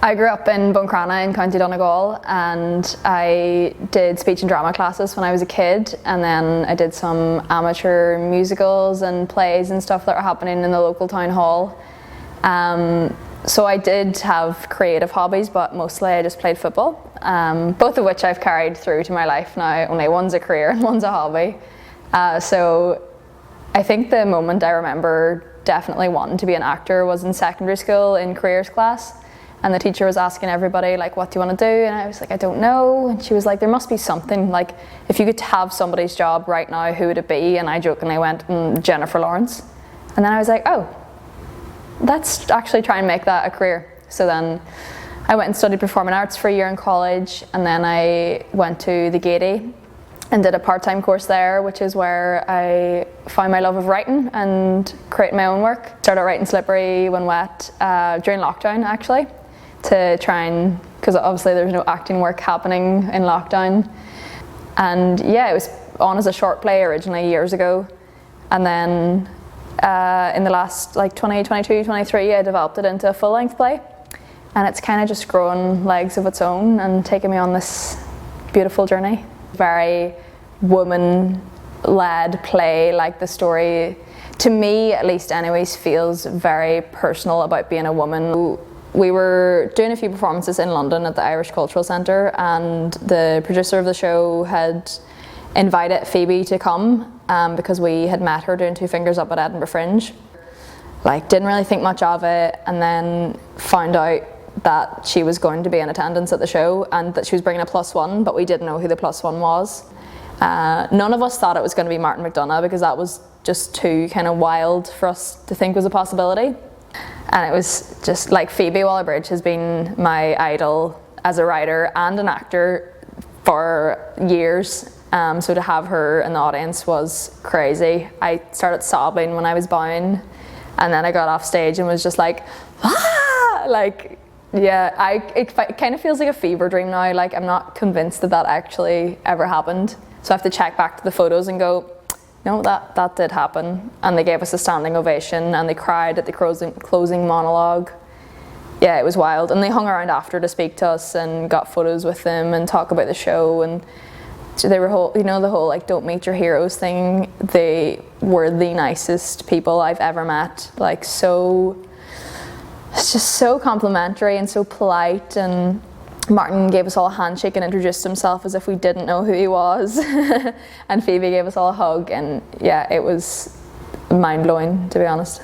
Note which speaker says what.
Speaker 1: I grew up in Buncrana in County Donegal, and I did speech and drama classes when I was a kid, and then I did some amateur musicals and plays and stuff that were happening in the local town hall. So I did have creative hobbies, but mostly I just played football, both of which I've carried through to my life now. Only one's a career and one's a hobby. So I think the moment I remember definitely wanting to be an actor was in secondary school in careers class. And the teacher was asking everybody, like, what do you want to do? And I was like, I don't know. And she was like, there must be something. Like, if you could have somebody's job right now, who would it be? And I jokingly went, Jennifer Lawrence. And then I was like, oh, let's actually try and make that a career. So then I went and studied performing arts for a year in college. And then I went to the Gaiety and did a part-time course there, which is where I found my love of writing and creating my own work. Started writing Slippery When Wet during lockdown, actually, to try and, because obviously there's no acting work happening in lockdown. And yeah, it was on as a short play originally years ago. And then in the last 2022, 23, I developed it into a full-length play. And it's kind of just grown legs of its own and taken me on this beautiful journey. Very woman-led play, like the story, to me at least anyways, feels very personal about being a woman. We were doing a few performances in London at the Irish Cultural Centre, and the producer of the show had invited Phoebe to come because we had met her doing Two Fingers Up at Edinburgh Fringe. Didn't really think much of it, and then found out that she was going to be in attendance at the show and that she was bringing a +1, but we didn't know who the +1 was. None of us thought it was going to be Martin McDonagh, because that was just too kind of wild for us to think was a possibility. And it was just like, Phoebe Waller-Bridge has been my idol as a writer and an actor for years. So to have her in the audience was crazy. I started sobbing when I was bowing, and then I got off stage and was just like, ah! It kind of feels like a fever dream now. I'm not convinced that actually ever happened. So I have to check back to the photos and go, no, that did happen. And they gave us a standing ovation, and they cried at the closing monologue. Yeah, it was wild. And they hung around after to speak to us and got photos with them and talk about the show. And they were the whole don't meet your heroes thing. They were the nicest people I've ever met. It's just so complimentary and so polite. And Martin gave us all a handshake and introduced himself as if we didn't know who he was. And Phoebe gave us all a hug, and yeah, it was mind-blowing, to be honest.